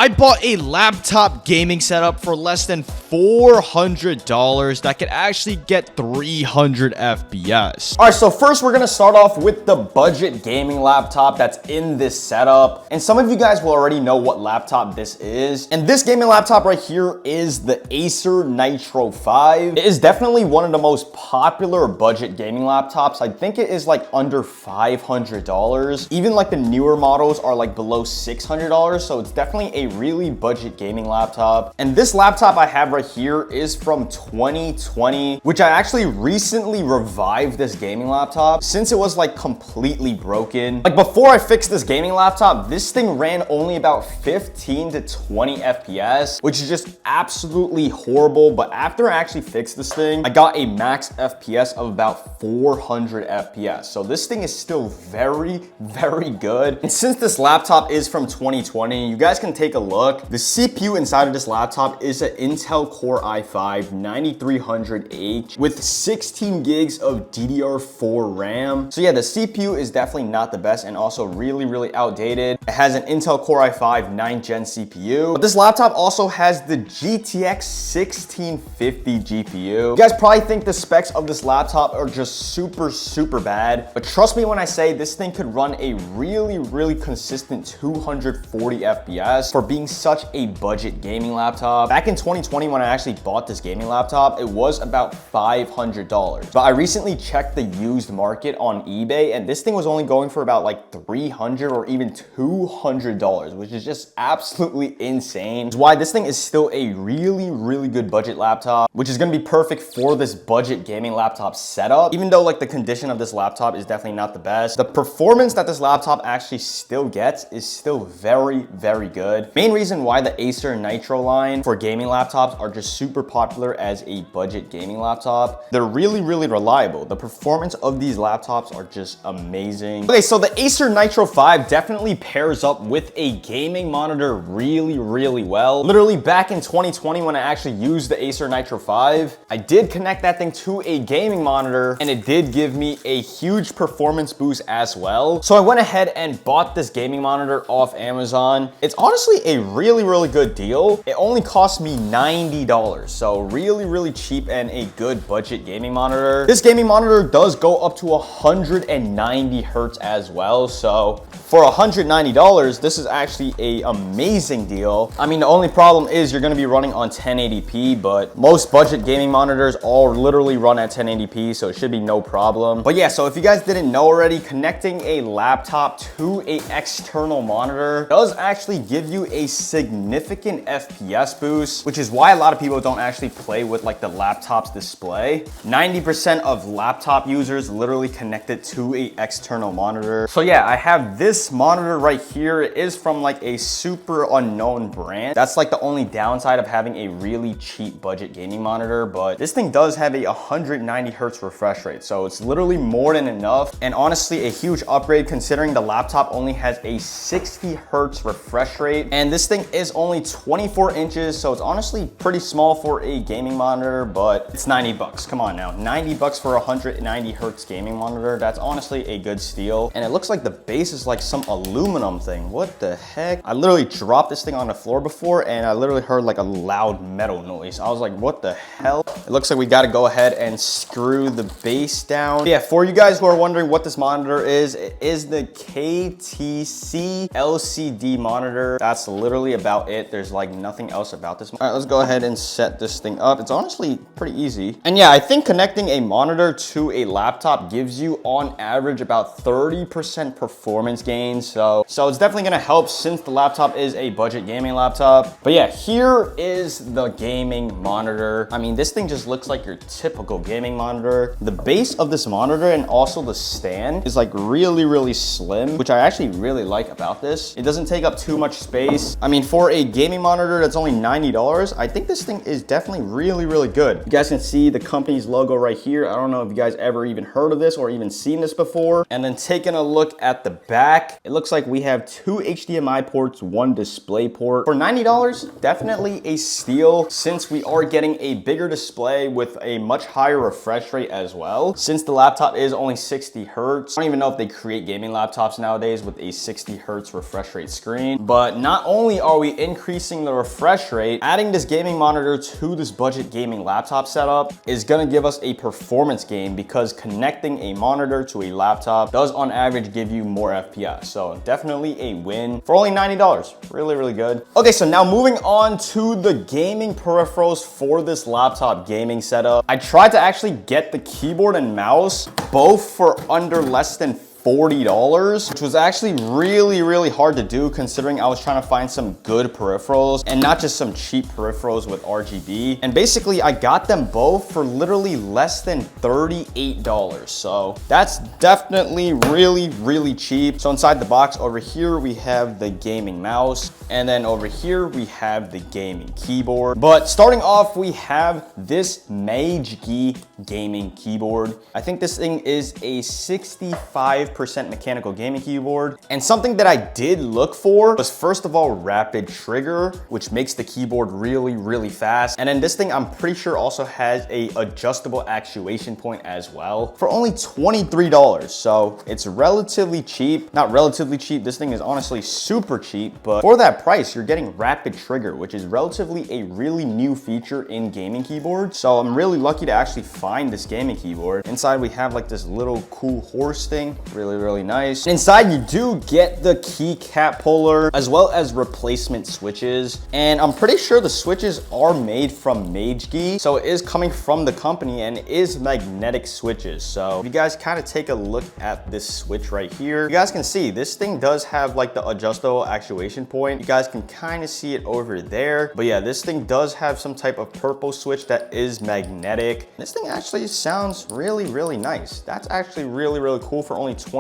I bought a laptop gaming setup for less than $400 that could actually get 300 FPS. All right, so first we're gonna start off with the budget gaming laptop that's in this setup. And some of you guys will already know what laptop this is. And this gaming laptop right here is the Acer Nitro 5. It is definitely one of the most popular budget gaming laptops. I think it is like under $500. Even like the newer models are like below $600. So it's definitely a really budget gaming laptop. And this laptop I have right here is from 2020, which I actually recently revived this gaming laptop since it was like completely broken. Like before I fixed this gaming laptop, this thing ran only about 15 to 20 FPS, which is just absolutely horrible. But after I actually fixed this thing, I got a max FPS of about 400 FPS. So this thing is still very, very good. And since this laptop is from 2020, you guys can take a look. The CPU inside of this laptop is an Intel Core i5-9300H with 16 gigs of DDR4 RAM. So yeah, the CPU is definitely not the best and also really, really outdated. It has an Intel Core i5 9th gen CPU, but this laptop also has the GTX 1650 GPU. You guys probably think the specs of this laptop are just super bad, but trust me when I say this thing could run a really, really consistent 240 FPS for being such a budget gaming laptop. Back in 2020, when I actually bought this gaming laptop, it was about $500. But I recently checked the used market on eBay, and this thing was only going for about like $300 or even $200, which is just absolutely insane. It's why this thing is still a really, really good budget laptop, which is gonna be perfect for this budget gaming laptop setup. Even though like the condition of this laptop is definitely not the best, the performance that this laptop actually still gets is still very, very good. Main reason why the Acer Nitro line for gaming laptops are just super popular as a budget gaming laptop. They're really, really reliable. The performance of these laptops are just amazing. Okay, so the Acer Nitro 5 definitely pairs up with a gaming monitor really, really well. Literally back in 2020 when I actually used the Acer Nitro 5, I did connect that thing to a gaming monitor and it did give me a huge performance boost as well. So I went ahead and bought this gaming monitor off Amazon. It's honestly a really, really good deal. It only cost me $90. So really, really cheap and a good budget gaming monitor. This gaming monitor does go up to 190 hertz as well. So for $190, this is actually a amazing deal. I mean, the only problem is you're gonna be running on 1080p, but most budget gaming monitors all literally run at 1080p, so it should be no problem. But yeah, so if you guys didn't know already, connecting a laptop to an external monitor does actually give you a significant FPS boost, which is why a lot of people don't actually play with like the laptop's display. 90% of laptop users literally connect it to an external monitor. So yeah, I have this monitor right here. It is from like a super unknown brand. That's like the only downside of having a really cheap budget gaming monitor, but this thing does have a 190 hertz refresh rate. So it's literally more than enough. And honestly, a huge upgrade considering the laptop only has a 60 hertz refresh rate. And this thing is only 24 inches. So it's honestly pretty small for a gaming monitor, but it's 90 bucks. Come on now, 90 bucks for a 190 hertz gaming monitor. That's honestly a good steal. And it looks like the base is like some aluminum thing. What the heck? I literally dropped this thing on the floor before and I literally heard like a loud metal noise. I was like, what the hell? It looks like we got to go ahead and screw the base down. But yeah, for you guys who are wondering what this monitor is, it is the KTC LCD monitor. That's literally about it. There's like nothing else about this. All right, let's go ahead and set this thing up. It's honestly pretty easy. And yeah, I think connecting a monitor to a laptop gives you on average about 30% performance gains. So it's definitely gonna help since the laptop is a budget gaming laptop. But yeah, here is the gaming monitor. I mean, this thing just looks like your typical gaming monitor. The base of this monitor and also the stand is like really, really slim, which I actually really like about this. It doesn't take up too much space. I mean, for a gaming monitor that's only $90, I think this thing is definitely really, really good. You guys can see the company's logo right here. I don't know if you guys ever even heard of this or even seen this before. And then taking a look at the back, it looks like we have 2 HDMI ports, 1 display port. For $90, definitely a steal since we are getting a bigger display with a much higher refresh rate as well. Since the laptop is only 60 hertz, I don't even know if they create gaming laptops nowadays with a 60 hertz refresh rate screen. But not only are we increasing the refresh rate, adding this gaming monitor to this budget gaming laptop setup is gonna give us a performance gain because connecting a monitor to a laptop does on average give you more FPS. So definitely a win for only $90. Really, really good. Okay, so now moving on to the gaming peripherals for this laptop gaming setup. I tried to actually get the keyboard and mouse both for under less than $40, which was actually really, really hard to do considering I was trying to find some good peripherals and not just some cheap peripherals with RGB. And basically I got them both for literally less than $38. So that's definitely really, really cheap. So inside the box over here, we have the gaming mouse. And then over here, we have the gaming keyboard. But starting off, we have this Meiji gaming keyboard. I think this thing is a 65% mechanical gaming keyboard. And something that I did look for was first of all, rapid trigger, which makes the keyboard really, really fast. And then this thing, I'm pretty sure also has a adjustable actuation point as well for only $23. So it's relatively cheap, not relatively cheap. This thing is honestly super cheap, but for that price, you're getting rapid trigger, which is relatively a really new feature in gaming keyboards. So I'm really lucky to actually find this gaming keyboard. Inside we have like this little cool horse thing, really nice. Inside you do get the keycap puller as well as replacement switches. And I'm pretty sure the switches are made from Meiji. So it is coming from the company and it is magnetic switches. So if you guys kind of take a look at this switch right here, you guys can see this thing does have like the adjustable actuation point. You guys can kind of see it over there. But yeah, this thing does have some type of purple switch that is magnetic. This thing actually sounds really, really nice. That's actually really, really cool for only $23.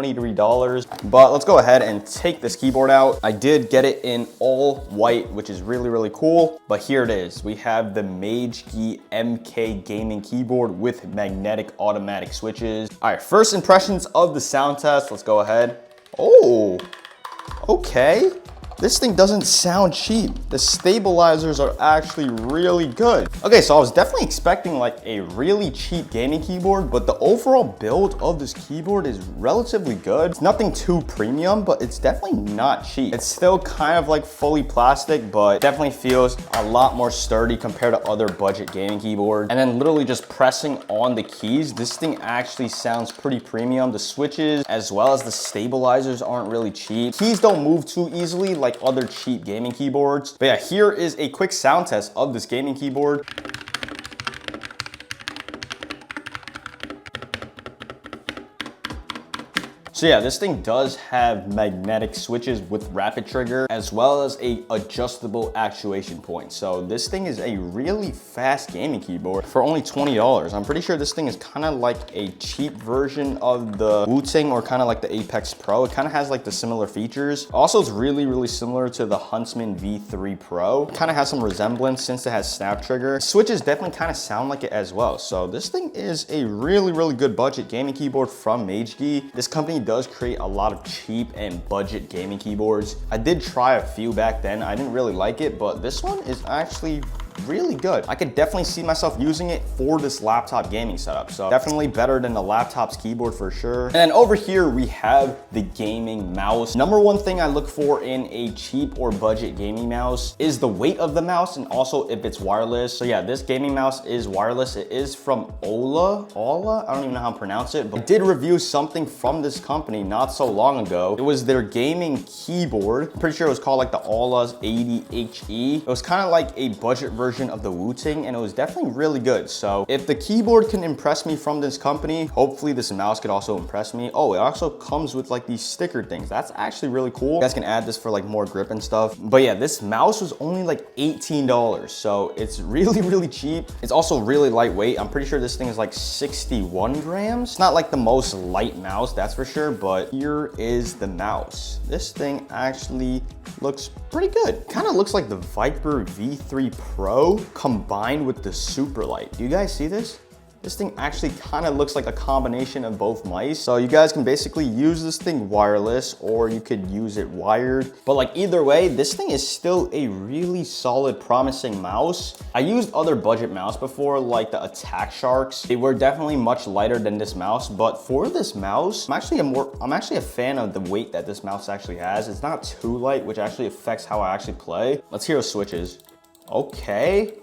But let's go ahead and take this keyboard out. I did get it in all white, which is really, really cool. But here it is. We have the Meiji MK gaming keyboard with magnetic automatic switches. All right, first impressions of the sound test. Let's go ahead. Oh, okay. This thing doesn't sound cheap. The stabilizers are actually really good. Okay, so I was definitely expecting like a really cheap gaming keyboard, but the overall build of this keyboard is relatively good. It's nothing too premium, but it's definitely not cheap. It's still kind of like fully plastic, but definitely feels a lot more sturdy compared to other budget gaming keyboards. And then literally just pressing on the keys, this thing actually sounds pretty premium. The switches as well as the stabilizers aren't really cheap. Keys don't move too easily like other cheap gaming keyboards. But yeah, here is a quick sound test of this gaming keyboard. So yeah, this thing does have magnetic switches with rapid trigger as well as a adjustable actuation point. So this thing is a really fast gaming keyboard for only $20. I'm pretty sure this thing is kind of like a cheap version of the Wu-Tang or kind of like the Apex Pro. It kind of has like the similar features. Also, it's really, really similar to the Huntsman V3 Pro. Kind of has some resemblance since it has snap trigger. Switches definitely kind of sound like it as well. So this thing is a really, really good budget gaming keyboard from Meiji. This company does create a lot of cheap and budget gaming keyboards. I did try a few back then. I didn't really like it, but this one is actually really good. I could definitely see myself using it for this laptop gaming setup. So definitely better than the laptop's keyboard for sure. And then over here, we have the gaming mouse. Number one thing I look for in a cheap or budget gaming mouse is the weight of the mouse and also if it's wireless. So yeah, this gaming mouse is wireless. It is from Ola, I don't even know how to pronounce it, but I did review something from this company not so long ago. It was their gaming keyboard. I'm pretty sure it was called like the Ola's 80HE. It was kind of like a budget version of the Wu-Tang and it was definitely really good. So if the keyboard can impress me from this company, hopefully this mouse could also impress me. Oh, it also comes with like these sticker things. That's actually really cool. You guys can add this for like more grip and stuff. But yeah, this mouse was only like $18. So it's really, really cheap. It's also really lightweight. I'm pretty sure this thing is like 61 grams. It's not like the most light mouse, that's for sure, but here is the mouse. This thing actually looks pretty good. Kind of looks like the Viper V3 Pro combined with the Superlight. Do you guys see this? this thing actually kind of looks like a combination of both mice. So you guys can basically use this thing wireless, or you could use it wired. But like either way, this thing is still a really solid, promising mouse. I used other budget mouse before, like the Attack Sharks. They were definitely much lighter than this mouse, but for this mouse, I'm actually a fan of the weight that this mouse actually has. It's not too light, which actually affects how I actually play. Let's hear those switches. Okay,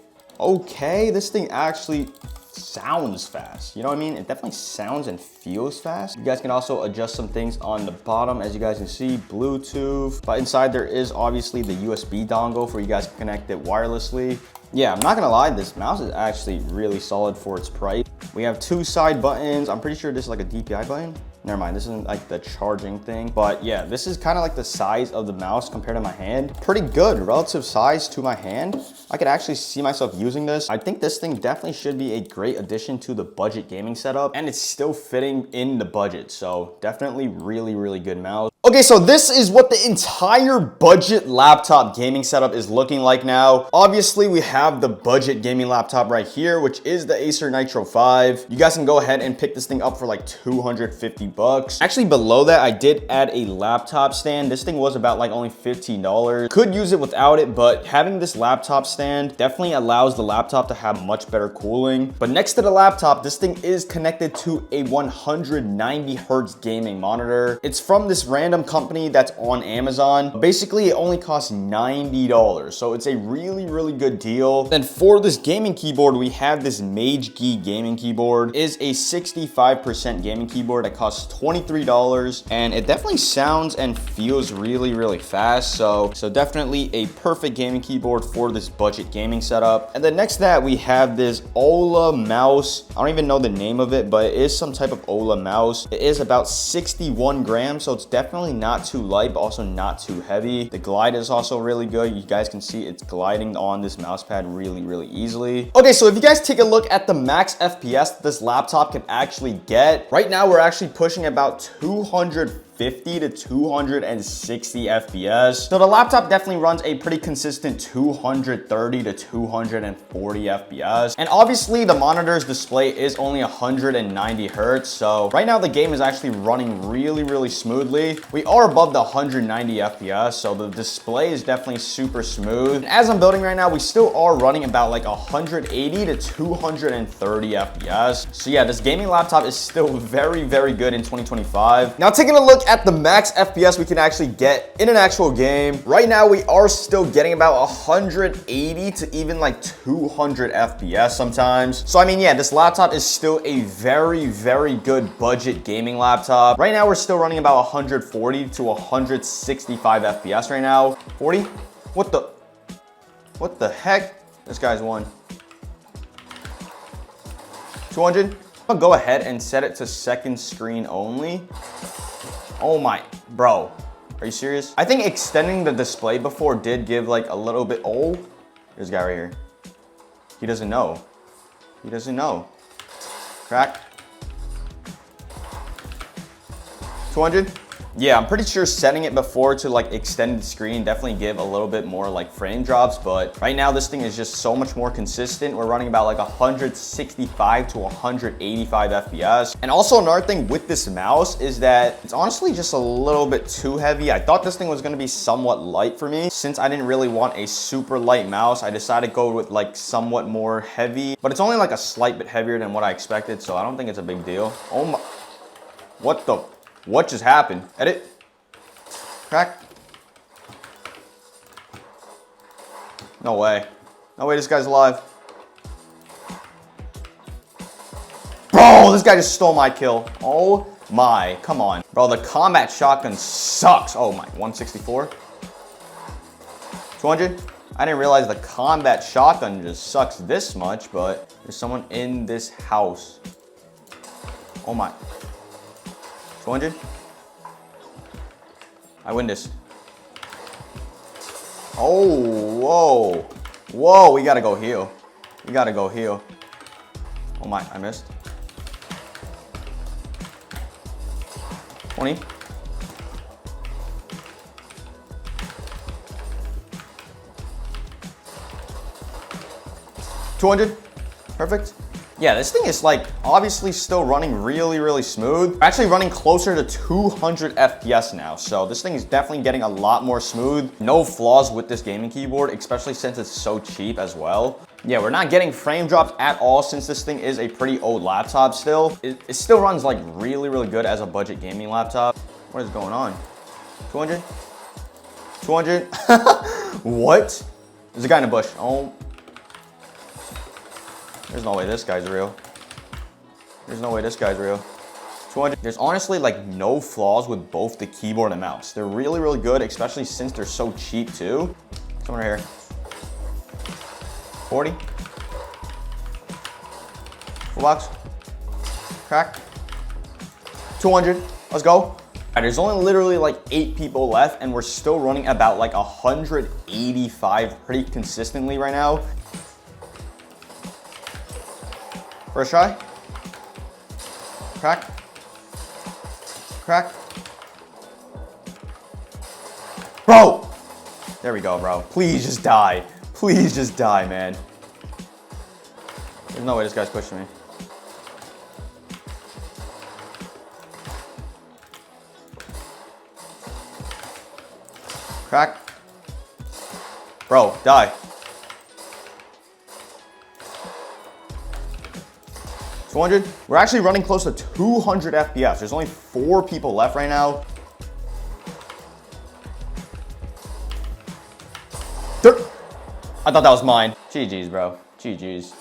this thing actually sounds fast. You know what I mean? It definitely sounds and feels fast. You guys can also adjust some things on the bottom. As you guys can see, Bluetooth. But inside there is obviously the USB dongle for you guys to connect it wirelessly. Yeah, I'm not gonna lie, this mouse is actually really solid for its price. We have 2 side buttons. I'm pretty sure this is like a DPI button. Never mind, this isn't like the charging thing. But yeah, this is kind of like the size of the mouse compared to my hand. Pretty good relative size to my hand. I could actually see myself using this. I think this thing definitely should be a great addition to the budget gaming setup, and it's still fitting in the budget. So definitely really, really good mouse. Okay, so this is what the entire budget laptop gaming setup is looking like now. Obviously, we have the budget gaming laptop right here, which is the Acer Nitro 5. You guys can go ahead and pick this thing up for like 250 bucks. Actually, below that, I did add a laptop stand. This thing was about like only $15. Could use it without it, but having this laptop stand definitely allows the laptop to have much better cooling. But next to the laptop, this thing is connected to a 190 hertz gaming monitor. It's from this random company that's on Amazon. Basically, it only costs $90, so it's a really, really good deal. Then for this gaming keyboard, we have this Mage Key gaming keyboard. It is a 65% gaming keyboard that costs $23, and it definitely sounds and feels really, really fast. So definitely a perfect gaming keyboard for this budget gaming setup. And then next to that, we have this Ola mouse. I don't even know the name of it, but it is some type of Ola mouse. It is about 61 grams, so it's definitely not too light, but also not too heavy. The glide is also really good. You guys can see it's gliding on this mouse pad really, really easily. Okay, so if you guys take a look at the max FPS this laptop can actually get, right now we're actually pushing about 250 to 260 FPS. So the laptop definitely runs a pretty consistent 230 to 240 FPS. And obviously the monitor's display is only 190 hertz. So right now the game is actually running really, really smoothly. We are above the 190 FPS, so the display is definitely super smooth. And as I'm building right now, we still are running about like 180 to 230 FPS. So yeah, this gaming laptop is still very, very good in 2025. Now taking a look at the max FPS we can actually get in an actual game. Right now, we are still getting about 180 to even like 200 FPS sometimes. So I mean, yeah, this laptop is still a very, very good budget gaming laptop. Right now, we're still running about 140 to 165 FPS right now. 40? What the heck? This guy's won. 200? I'll go ahead and set it to second screen only. Oh my, bro, are you serious? I think extending the display before did give like a little bit, oh, there's a guy right here. He doesn't know. He doesn't know. Crack. 200? Yeah, I'm pretty sure setting it before to like extended screen definitely give a little bit more like frame drops, but right now this thing is just so much more consistent. We're running about like 165 to 185 FPS. And also another thing with this mouse is that it's honestly just a little bit too heavy. I thought this thing was gonna be somewhat light for me. Since I didn't really want a super light mouse, I decided to go with like somewhat more heavy, but it's only like a slight bit heavier than what I expected, so I don't think it's a big deal. Oh my, what just happened? Edit. Crack. No way. No way this guy's alive. Bro, this guy just stole my kill. Oh my, come on. Bro, the combat shotgun sucks. Oh my, 164. 200. I didn't realize the combat shotgun just sucks this much, but there's someone in this house. Oh my. 200. I win this. Oh, whoa. Whoa, we gotta go heal. We gotta go heal. Oh my, I missed. 20. $200. Perfect. Yeah, this thing is like obviously still running really smooth. We're actually running closer to 200 FPS now. So this thing is definitely getting a lot more smooth. No flaws with this gaming keyboard, especially since it's so cheap as well. Yeah, we're not getting frame drops at all since this thing is a pretty old laptop still. It still runs like really good as a budget gaming laptop. What is going on? 200? 200? What? There's a guy in a bush. Oh. There's no way this guy's real. There's no way this guy's real. 200. There's honestly like no flaws with both the keyboard and mouse. They're really good, especially since they're so cheap too. Someone right here. 40. Full box. Crack. 200. Let's go. All right, there's only literally like 8 people left and we're still running about like 185 pretty consistently right now. First try. Crack. Crack. Bro! There we go, bro. Please just die. Please just die, man. There's no way this guy's pushing me. Crack. Bro, die. 200. We're actually running close to 200 FPS. There's only 4 people left right now. I thought that was mine. GG's, bro. GG's.